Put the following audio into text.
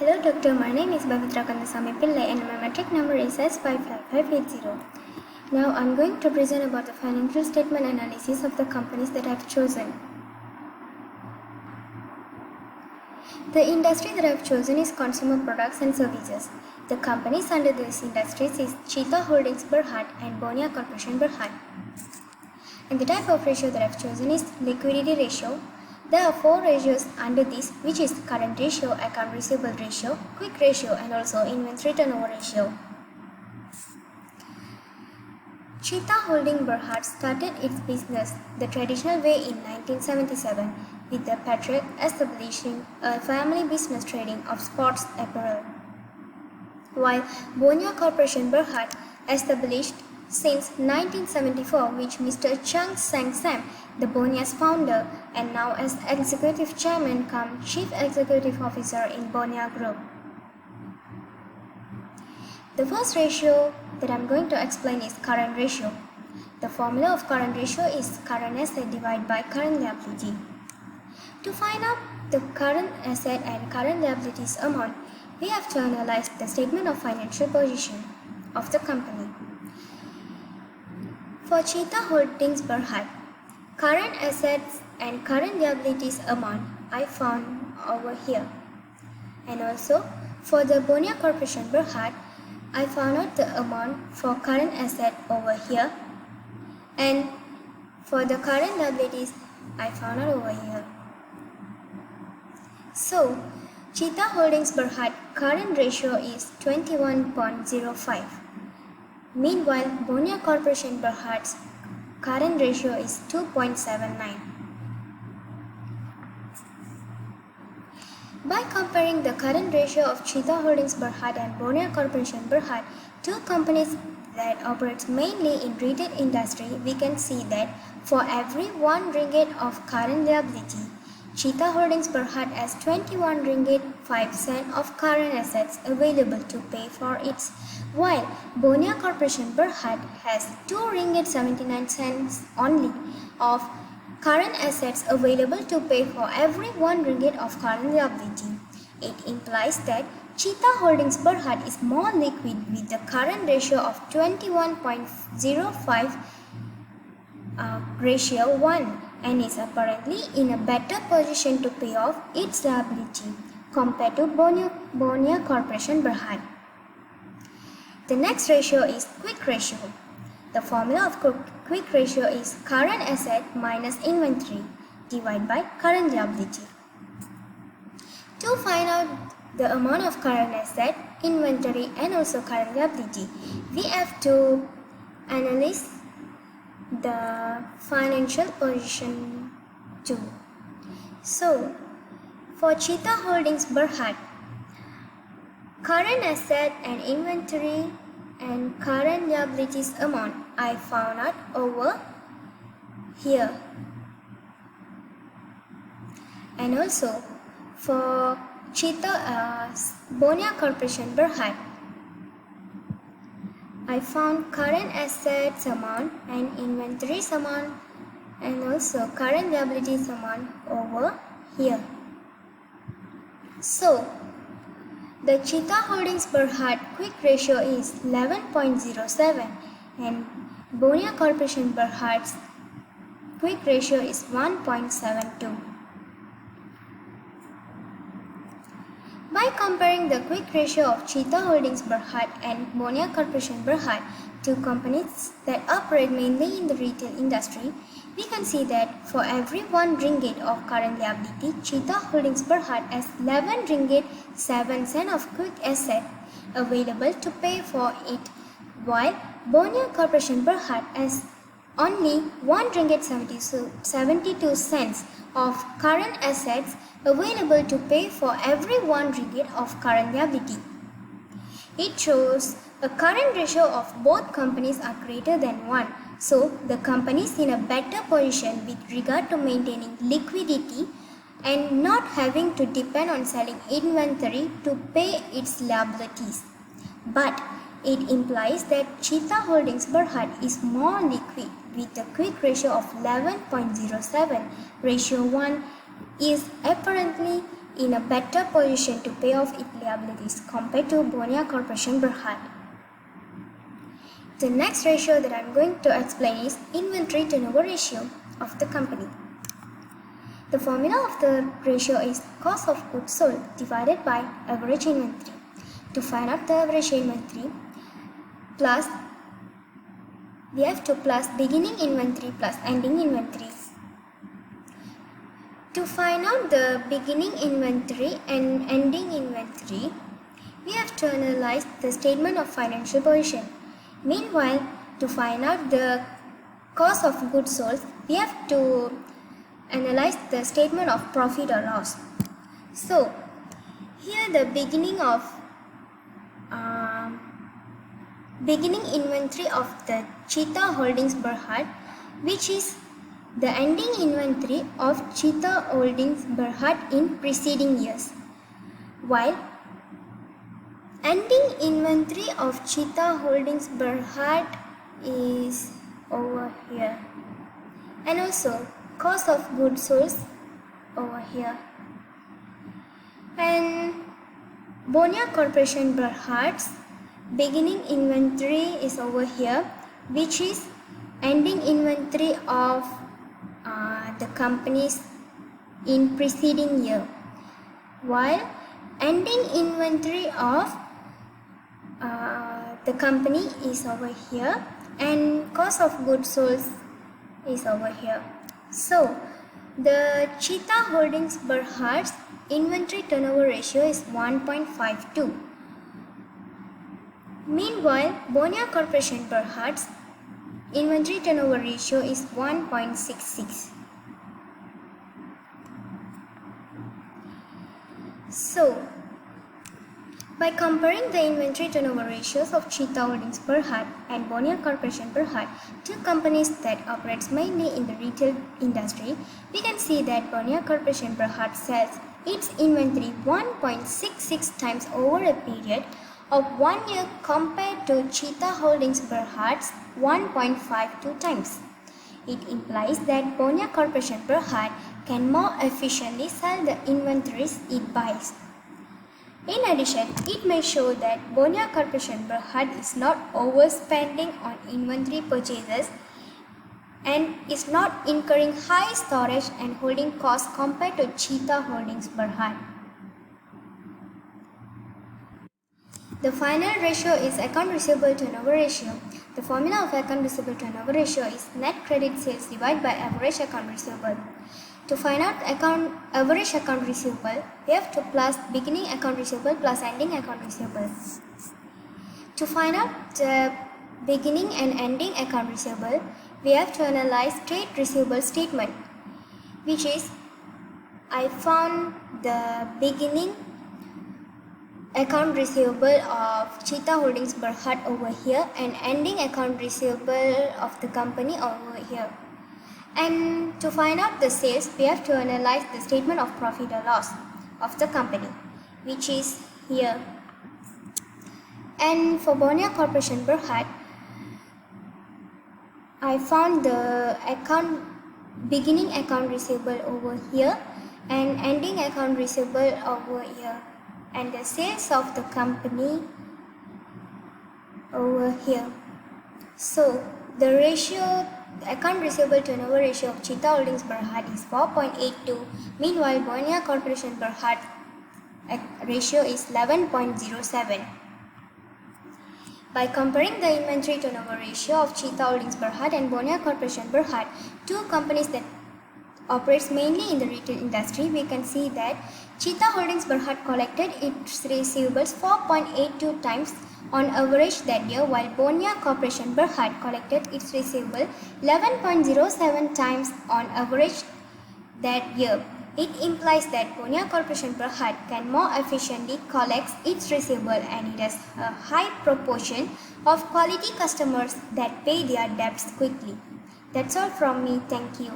Hello doctor, my name is Bhavitra Kandasamy Pillai and my metric number is S55580. Now I am going to present about the financial statement analysis of the companies that I have chosen. The industry that I have chosen is consumer products and services. The companies under these industries is Cheetah Holdings Berhad and Bonia Corporation Berhad. And the type of ratio that I have chosen is liquidity ratio. There are 4 ratios under this, which is current ratio, account receivable ratio, quick ratio and also inventory turnover ratio. Cheetah Holding Berhad started its business the traditional way in 1977 with the patriarch establishing a family business trading of sports apparel, while Bonia Corporation Berhad established since 1974, which Mr. Chung Sang Sam, the Bonia's founder and now as Executive Chairman cum Chief Executive Officer in Bonia Group. The first ratio that I am going to explain is current ratio. The formula of current ratio is current asset divided by current liability. To find out the current asset and current liabilities amount, we have to analyze the statement of financial position of the company. For Cheetah Holdings Berhad, current assets and current liabilities amount I found over here. And also for the Bonia Corporation Berhad, I found out the amount for current asset over here, and for the current liabilities I found out over here. So Cheetah Holdings Berhad current ratio is 21.05. Meanwhile, Bonia Corporation Berhad's current ratio is 2.79. By comparing the current ratio of Cheetah Holdings Berhad and Bonia Corporation Berhad, two companies that operate mainly in retail industry, we can see that for every 1 ringgit of current liability, Cheetah Holdings Berhad has 21 ringgit 5 cent of current assets available to pay for its, while Bonia Corporation Berhad has 2 ringgit 79 cents only of current assets available to pay for every 1 ringgit of current liability. It implies that Cheetah Holdings Berhad is more liquid with the current ratio of 21.05 ratio 1 and is apparently in a better position to pay off its liability compared to Bonia Corporation Berhad. The next ratio is quick ratio. The formula of quick ratio is current asset minus inventory divided by current liability. To find out the amount of current asset, inventory and also current liability, we have to analyze the financial position too. So for Cheetah Holdings Berhad, current asset and inventory and current liabilities amount I found out over here. And also for Bonia Corporation Berhad, I found current assets amount and inventories amount and also current liabilities amount over here. So the Cheetah Holdings Berhad quick ratio is 11.07 and Bonia Corporation Berhad's quick ratio is 1.72. By comparing the quick ratio of Cheetah Holdings Berhad and Bonia Corporation Berhad, two companies that operate mainly in the retail industry, we can see that for every 1 ringgit of current liability, Cheetah Holdings Berhad has 11 ringgit 7 cent of quick asset available to pay for it, while Bonia Corporation Berhad has only 1 ringgit 72 cents of current assets available to pay for every 1 ringgit of current liability. It shows a current ratio of both companies are greater than 1. So the company is in a better position with regard to maintaining liquidity and not having to depend on selling inventory to pay its liabilities. But it implies that Cheetah Holdings Berhad is more liquid with a quick ratio of 11.07. Ratio 1 is apparently in a better position to pay off its liabilities compared to Bonia Corporation Berhad. The next ratio that I am going to explain is inventory turnover ratio of the company. The formula of the ratio is cost of goods sold divided by average inventory. To find out the average inventory, we have to plus beginning inventory plus ending inventory. To find out the beginning inventory and ending inventory, we have to analyze the statement of financial position. Meanwhile, to find out the cost of goods sold, we have to analyze the statement of profit or loss. So, here the beginning inventory of the Cheetah Holdings Berhad, which is the ending inventory of Cheetah Holdings Berhad in preceding years, while ending inventory of Cheetah Holdings Berhad is over here, and also cost of goods sold over here, and Bonia Corporation Berhad's beginning inventory is over here, which is ending inventory of the companies in preceding year, while ending inventory of the company is over here and cost of goods sold is over here. So the Cheetah Holdings Berhad's inventory turnover ratio is 1.52. Meanwhile, Bonia Corporation Berhad's inventory turnover ratio is 1.66. So, by comparing the inventory turnover ratios of Cheetah Holdings Berhad and Bonia Corporation Berhad, two companies that operate mainly in the retail industry, we can see that Bonia Corporation Berhad sells its inventory 1.66 times over a period of 1 year compared to Cheetah Holdings Berhad's 1.52 times. It implies that Bonia Corporation Berhad can more efficiently sell the inventories it buys. In addition, it may show that Bonia Corporation Berhad is not overspending on inventory purchases and is not incurring high storage and holding costs compared to Cheetah Holdings Berhad. The final ratio is account receivable turnover ratio. The formula of account receivable turnover ratio is net credit sales divided by average account receivable. To find out average account receivable, we have to plus beginning account receivable plus ending account receivable. To find out the beginning and ending account receivable, we have to analyze trade receivable statement, which is I found the beginning account receivable of Cheetah Holdings Berhad over here and ending account receivable of the company over here. And to find out the sales, we have to analyze the statement of profit or loss of the company, which is here. And for Bonia Corporation Berhad, I found the beginning account receivable over here and ending account receivable over here, and the sales of the company over here. So the ratio account receivable turnover ratio of Cheetah Holdings Berhad is 4.82. Meanwhile, Bonia Corporation Berhad ratio is 11.07. By comparing the inventory turnover ratio of Cheetah Holdings Berhad and Bonia Corporation Berhad, two companies that operates mainly in the retail industry, we can see that Cheetah Holdings Berhad collected its receivables 4.82 times on average that year, while Bonia Corporation Berhad collected its receivable 11.07 times on average that year. It implies that Bonia Corporation Berhad can more efficiently collect its receivable and it has a high proportion of quality customers that pay their debts quickly. That's all from me. Thank you.